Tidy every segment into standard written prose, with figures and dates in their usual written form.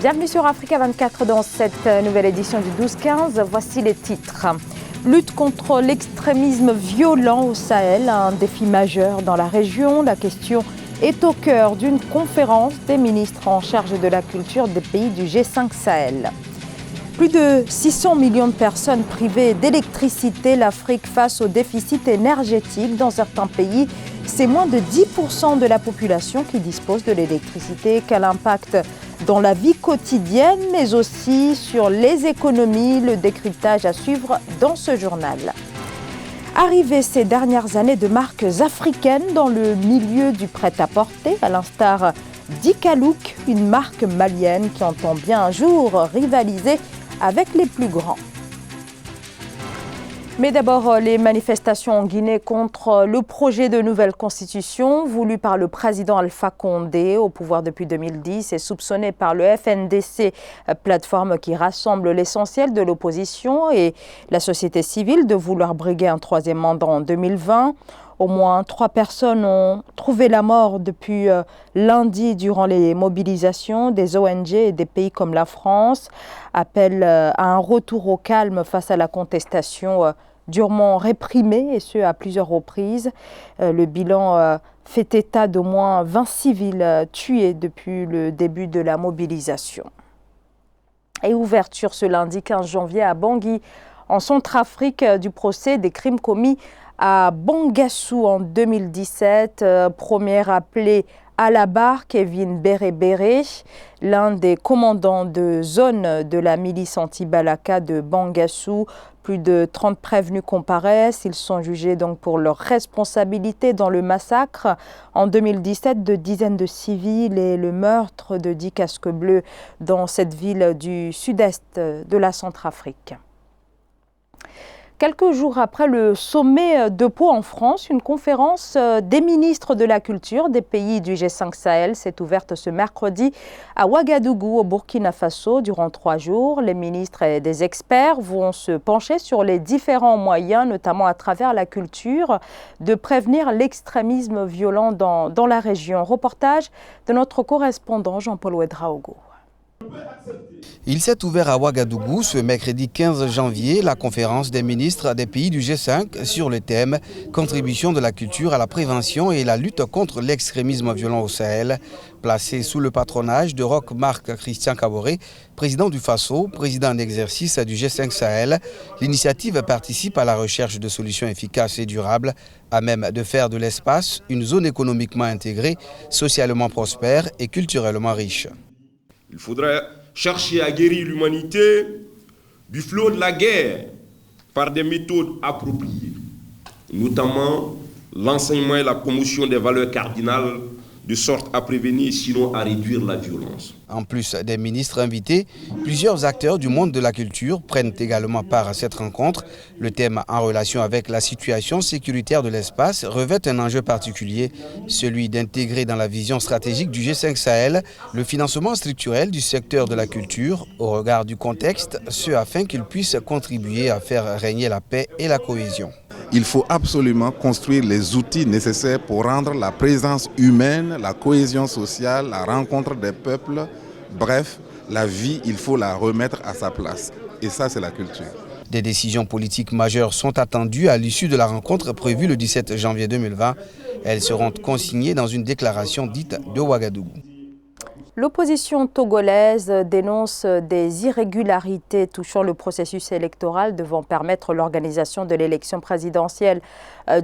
Bienvenue sur Africa 24 dans cette nouvelle édition du 12-15. Voici les titres. Lutte contre l'extrémisme violent au Sahel, un défi majeur dans la région. La question est au cœur d'une conférence des ministres en charge de la culture des pays du G5 Sahel. Plus de 600 millions de personnes privées d'électricité, l'Afrique face au déficit énergétique dans certains pays. C'est moins de 10% de la population qui dispose de l'électricité. Quel impact dans la vie quotidienne, mais aussi sur les économies, le décryptage à suivre dans ce journal. Arrivée ces dernières années de marques africaines dans le milieu du prêt-à-porter, à l'instar d'Ikalouk, une marque malienne qui entend bien un jour rivaliser avec les plus grands. Mais d'abord, les manifestations en Guinée contre le projet de nouvelle constitution voulu par le président Alpha Condé, au pouvoir depuis 2010 et soupçonné par le FNDC, plateforme qui rassemble l'essentiel de l'opposition et la société civile, de vouloir briguer un troisième mandat en 2020. Au moins 3 personnes ont trouvé la mort depuis lundi durant les mobilisations. Des ONG et des pays comme la France appellent à un retour au calme face à la contestation durement réprimée, et ce à plusieurs reprises. Le bilan fait état d'au moins 20 civils tués depuis le début de la mobilisation. Et ouverture ce lundi 15 janvier à Bangui, en Centrafrique, du procès des crimes commis à Bangassou en 2017, premier appelé à la barre, Kevin Béré, l'un des commandants de zone de la milice anti-Balaka de Bangassou. Plus de 30 prévenus comparaissent. Ils sont jugés donc pour leur responsabilité dans le massacre en 2017 de dizaines de civils et le meurtre de 10 casques bleus dans cette ville du sud-est de la Centrafrique. Quelques jours après le sommet de Pau en France, une conférence des ministres de la culture des pays du G5 Sahel s'est ouverte ce mercredi à Ouagadougou, au Burkina Faso, durant 3 jours. Les ministres et des experts vont se pencher sur les différents moyens, notamment à travers la culture, de prévenir l'extrémisme violent dans la région. Reportage de notre correspondant Jean-Paul Ouedraogo. Il s'est ouvert à Ouagadougou ce mercredi 15 janvier la conférence des ministres des pays du G5 sur le thème « Contribution de la culture à la prévention et la lutte contre l'extrémisme violent au Sahel », placé sous le patronage de Roch Marc Christian Kaboré, président du Faso, président en exercice du G5 Sahel. L'initiative participe à la recherche de solutions efficaces et durables à même de faire de l'espace une zone économiquement intégrée, socialement prospère et culturellement riche. Il faudrait chercher à guérir l'humanité du flot de la guerre par des méthodes appropriées, notamment l'enseignement et la promotion des valeurs cardinales, de sorte à prévenir, sinon à réduire la violence. En plus des ministres invités, plusieurs acteurs du monde de la culture prennent également part à cette rencontre. Le thème en relation avec la situation sécuritaire de l'espace revêt un enjeu particulier, celui d'intégrer dans la vision stratégique du G5 Sahel le financement structurel du secteur de la culture au regard du contexte, ce afin qu'il puisse contribuer à faire régner la paix et la cohésion. Il faut absolument construire les outils nécessaires pour rendre la présence humaine, la cohésion sociale, la rencontre des peuples, bref, la vie, il faut la remettre à sa place. Et ça, c'est la culture. Des décisions politiques majeures sont attendues à l'issue de la rencontre prévue le 17 janvier 2020. Elles seront consignées dans une déclaration dite de Ouagadougou. L'opposition togolaise dénonce des irrégularités touchant le processus électoral devant permettre l'organisation de l'élection présidentielle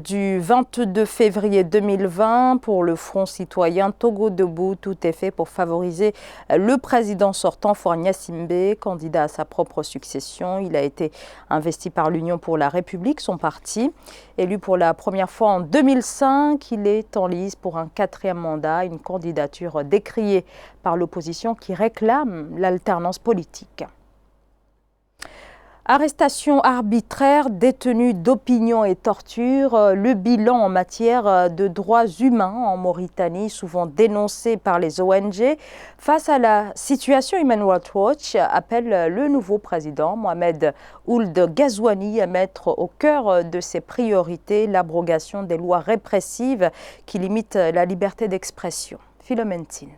du 22 février 2020. Pour le Front citoyen Togo Debout, tout est fait pour favoriser le président sortant Faure Gnassingbé, candidat à sa propre succession. Il a été investi par l'Union pour la République, son parti. Élu pour la première fois en 2005, il est en lice pour un 4e mandat, une candidature décriée par l'opposition qui réclame l'alternance politique. Arrestation arbitraire, détenus d'opinion et torture, le bilan en matière de droits humains en Mauritanie, souvent dénoncé par les ONG. Face à la situation, Human Rights Watch appelle le nouveau président, Mohamed Ould Ghazouani, à mettre au cœur de ses priorités l'abrogation des lois répressives qui limitent la liberté d'expression. Philomène Tine.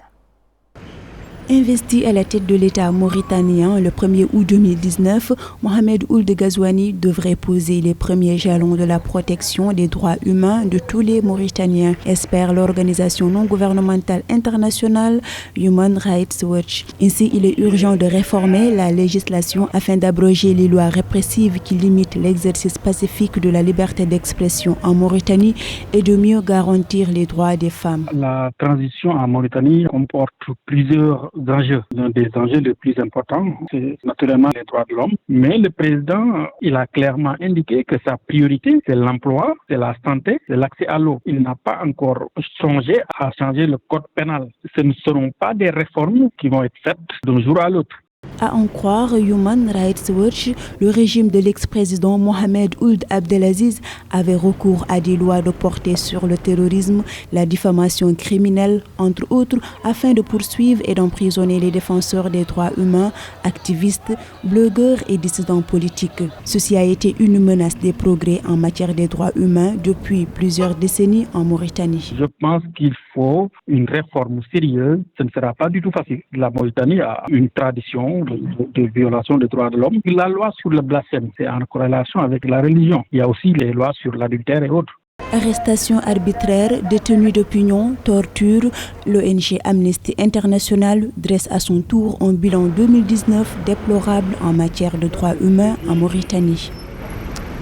Investi à la tête de l'État mauritanien le 1er août 2019, Mohamed Ould Ghazouani devrait poser les premiers jalons de la protection des droits humains de tous les Mauritaniens, espère l'organisation non gouvernementale internationale Human Rights Watch. Ainsi, il est urgent de réformer la législation afin d'abroger les lois répressives qui limitent l'exercice pacifique de la liberté d'expression en Mauritanie et de mieux garantir les droits des femmes. La transition en Mauritanie comporte plusieurs enjeux. L'un des enjeux les plus importants, c'est naturellement les droits de l'homme. Mais le président, il a clairement indiqué que sa priorité, c'est l'emploi, c'est la santé, c'est l'accès à l'eau. Il n'a pas encore songé à changer le code pénal. Ce ne seront pas des réformes qui vont être faites d'un jour à l'autre. À en croire Human Rights Watch, le régime de l'ex-président Mohamed Ould Abdelaziz avait recours à des lois de portée sur le terrorisme, la diffamation criminelle, entre autres, afin de poursuivre et d'emprisonner les défenseurs des droits humains, activistes, blogueurs et dissidents politiques. Ceci a été une menace des progrès en matière des droits humains depuis plusieurs décennies en Mauritanie. Je pense qu'il faut une réforme sérieuse. Ce ne sera pas du tout facile. La Mauritanie a une tradition de violation des droits de l'homme. La loi sur le blasphème, c'est en corrélation avec la religion. Il y a aussi les lois sur l'adultère et autres. Arrestation arbitraire, détenus d'opinion, torture, l'ONG Amnesty International dresse à son tour un bilan 2019 déplorable en matière de droits humains en Mauritanie.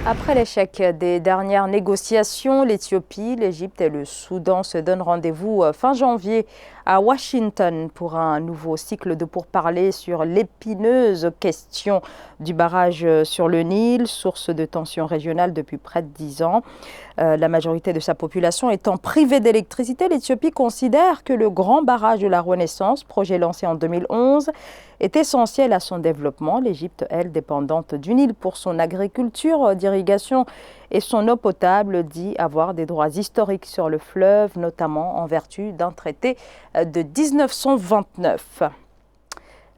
Après l'échec des dernières négociations, l'Éthiopie, l'Égypte et le Soudan se donnent rendez-vous fin janvier à Washington pour un nouveau cycle de pourparlers sur l'épineuse question du barrage sur le Nil, source de tensions régionales depuis près de 10 ans. La majorité de sa population étant privée d'électricité, l'Éthiopie considère que le grand barrage de la Renaissance, projet lancé en 2011, est essentiel à son développement. L'Égypte, elle, dépendante du Nil pour son agriculture d'irrigation et son eau potable, dit avoir des droits historiques sur le fleuve, notamment en vertu d'un traité de 1929.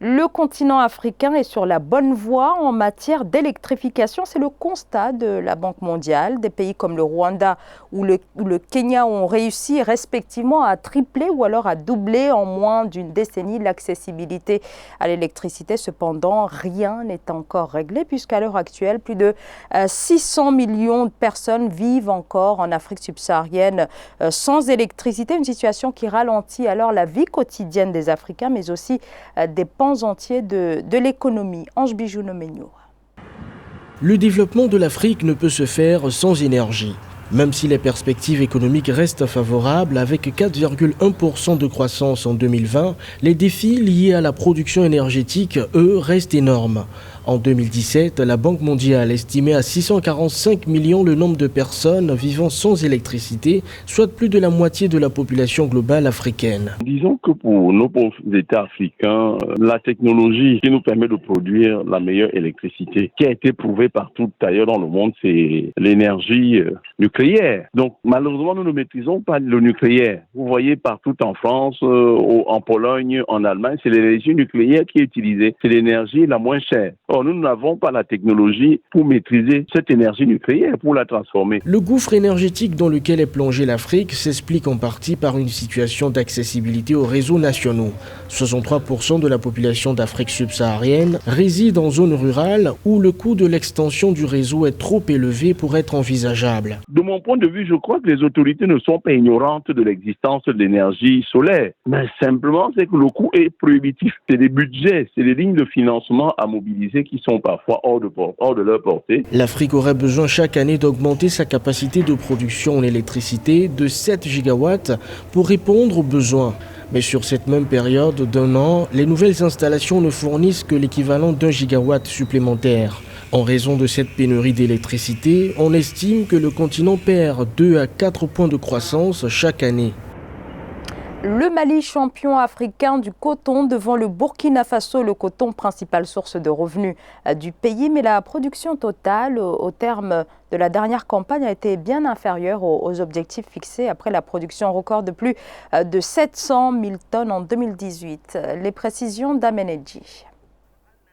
Le continent africain est sur la bonne voie en matière d'électrification. C'est le constat de la Banque mondiale. Des pays comme le Rwanda ou le Kenya ont réussi respectivement à tripler ou alors à doubler en moins d'une décennie l'accessibilité à l'électricité. Cependant, rien n'est encore réglé puisqu'à l'heure actuelle, plus de 600 millions de personnes vivent encore en Afrique subsaharienne sans électricité. Une situation qui ralentit alors la vie quotidienne des Africains, mais aussi des pans entiers de l'économie. Ange Bijou-Nomenyo. Le développement de l'Afrique ne peut se faire sans énergie. Même si les perspectives économiques restent favorables, avec 4,1% de croissance en 2020, les défis liés à la production énergétique, eux, restent énormes. En 2017, la Banque mondiale estimait à 645 millions le nombre de personnes vivant sans électricité, soit plus de la moitié de la population globale africaine. Disons que pour nos pauvres États africains, la technologie qui nous permet de produire la meilleure électricité, qui a été prouvée partout ailleurs dans le monde, c'est l'énergie nucléaire. Donc malheureusement, nous ne maîtrisons pas le nucléaire. Vous voyez partout en France, en Pologne, en Allemagne, c'est l'énergie nucléaire qui est utilisée. C'est l'énergie la moins chère. Or, nous n'avons pas la technologie pour maîtriser cette énergie nucléaire, pour la transformer. Le gouffre énergétique dans lequel est plongée l'Afrique s'explique en partie par une situation d'accessibilité aux réseaux nationaux. 63% de la population d'Afrique subsaharienne réside en zone rurale où le coût de l'extension du réseau est trop élevé pour être envisageable. De mon point de vue, je crois que les autorités ne sont pas ignorantes de l'existence de l'énergie solaire. Mais simplement, c'est que le coût est prohibitif. C'est des budgets, c'est des lignes de financement à mobiliser qui sont parfois hors de leur portée. L'Afrique aurait besoin chaque année d'augmenter sa capacité de production en électricité de 7 gigawatts pour répondre aux besoins. Mais sur cette même période d'1 an, les nouvelles installations ne fournissent que l'équivalent d'1 gigawatt supplémentaire. En raison de cette pénurie d'électricité, on estime que le continent perd 2 à 4 points de croissance chaque année. Le Mali, champion africain du coton, devant le Burkina Faso, le coton, principale source de revenus du pays. Mais la production totale, au terme de la dernière campagne, a été bien inférieure aux objectifs fixés après la production record de plus de 700 000 tonnes en 2018. Les précisions d'Amenedji.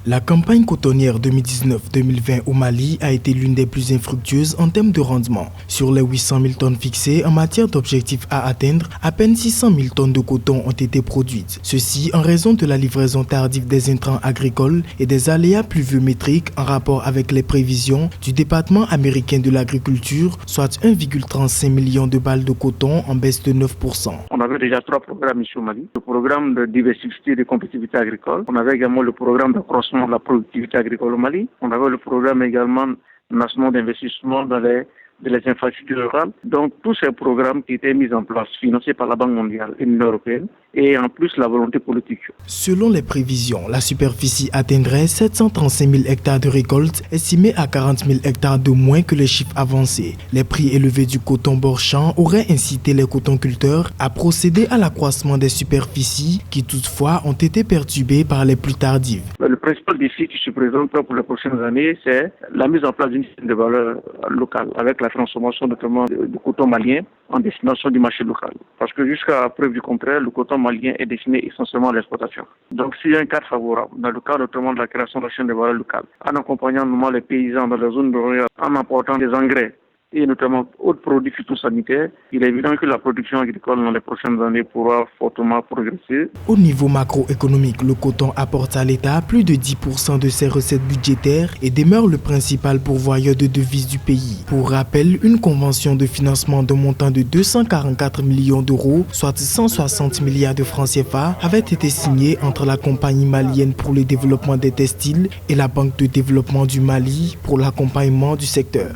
La campagne cotonnière 2019-2020 au Mali a été l'une des plus infructueuses en termes de rendement. Sur les 800 000 tonnes fixées en matière d'objectifs à atteindre, à peine 600 000 tonnes de coton ont été produites. Ceci en raison de la livraison tardive des intrants agricoles et des aléas pluviométriques en rapport avec les prévisions du département américain de l'agriculture, soit 1,35 million de balles de coton en baisse de 9%. On avait déjà 3 programmes ici au Mali. Le programme de diversité et de compétitivité agricole. On avait également le programme d'accroissement de la productivité agricole au Mali. On avait le programme également national d'investissement dans les infrastructures rurales. Donc tous ces programmes qui étaient mis en place, financés par la Banque mondiale et l'Union européenne, et en plus la volonté politique. Selon les prévisions, la superficie atteindrait 735 000 hectares de récolte, estimés à 40 000 hectares de moins que les chiffres avancés. Les prix élevés du coton bord-champ auraient incité les cotonculteurs à procéder à l'accroissement des superficies qui toutefois ont été perturbées par les pluies tardives. Le principal défi qui se présente pour les prochaines années, c'est la mise en place d'une chaîne de valeur locale avec la transformation notamment du coton malien en destination du marché local. Parce que jusqu'à preuve du contraire, le coton malien est destiné essentiellement à l'exportation. Donc s'il y a un cadre favorable, dans le cadre notamment de la création de la chaîne de valeur locale, en accompagnant notamment les paysans dans les zones rurales, en apportant des engrais et notamment autres produits phytosanitaires, il est évident que la production agricole dans les prochaines années pourra fortement progresser. Au niveau macroéconomique, le coton apporte à l'État plus de 10% de ses recettes budgétaires et demeure le principal pourvoyeur de devises du pays. Pour rappel, une convention de financement d'un montant de 244 millions d'euros, soit 160 milliards de francs CFA, avait été signée entre la Compagnie malienne pour le développement des textiles et la Banque de développement du Mali pour l'accompagnement du secteur.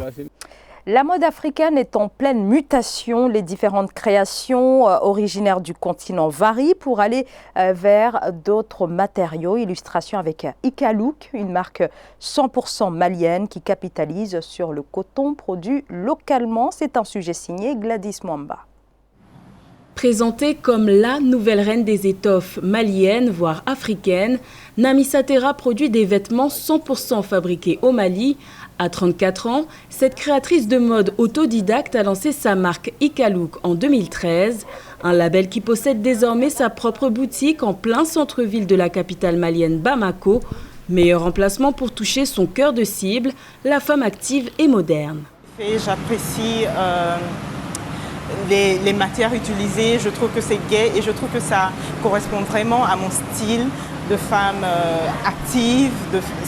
La mode africaine est en pleine mutation. Les différentes créations originaires du continent varient pour aller vers d'autres matériaux. Illustration avec Ikalouk, une marque 100% malienne qui capitalise sur le coton produit localement. C'est un sujet signé Gladys Mwamba. Présentée comme la nouvelle reine des étoffes maliennes, voire africaines, Namissa Terra produit des vêtements 100% fabriqués au Mali. À 34 ans, cette créatrice de mode autodidacte a lancé sa marque Ikalouk en 2013, un label qui possède désormais sa propre boutique en plein centre-ville de la capitale malienne Bamako, meilleur emplacement pour toucher son cœur de cible, la femme active et moderne. J'apprécie les matières utilisées, je trouve que c'est gai et je trouve que ça correspond vraiment à mon style de femme active.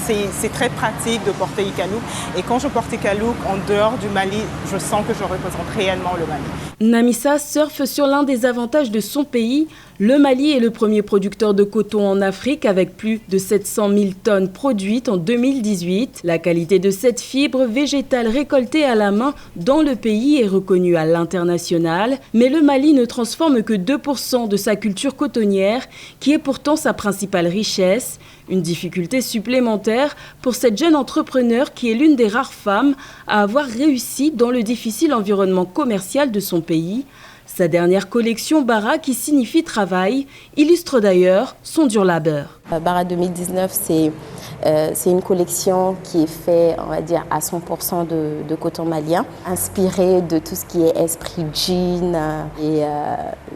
C'est très pratique de porter Ikalouk. Et quand je porte Ikalouk en dehors du Mali, je sens que je représente réellement le Mali. Namissa surfe sur l'un des avantages de son pays. Le Mali est le premier producteur de coton en Afrique avec plus de 700 000 tonnes produites en 2018. La qualité de cette fibre végétale récoltée à la main dans le pays est reconnue à l'international. Mais le Mali ne transforme que 2% de sa culture cotonnière, qui est pourtant sa principale richesse. Une difficulté supplémentaire pour cette jeune entrepreneur qui est l'une des rares femmes à avoir réussi dans le difficile environnement commercial de son pays. Sa dernière collection Bara, qui signifie travail, illustre d'ailleurs son dur labeur. Bara 2019, c'est une collection qui est faite, on va dire, à 100% de coton malien, inspirée de tout ce qui est esprit jean. Et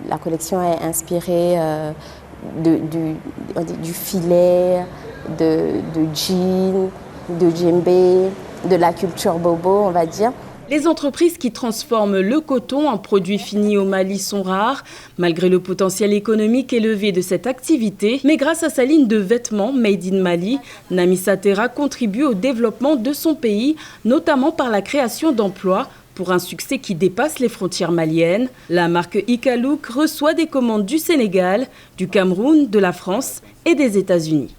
la collection est inspirée du filet, de jean, de djembé, de la culture bobo, on va dire. Les entreprises qui transforment le coton en produit fini au Mali sont rares, malgré le potentiel économique élevé de cette activité. Mais grâce à sa ligne de vêtements Made in Mali, Namissa Terra contribue au développement de son pays, notamment par la création d'emplois, pour un succès qui dépasse les frontières maliennes. La marque Ikalouk reçoit des commandes du Sénégal, du Cameroun, de la France et des États-Unis.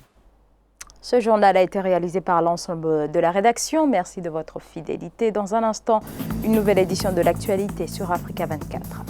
Ce journal a été réalisé par l'ensemble de la rédaction. Merci de votre fidélité. Dans un instant, une nouvelle édition de l'actualité sur Africa 24.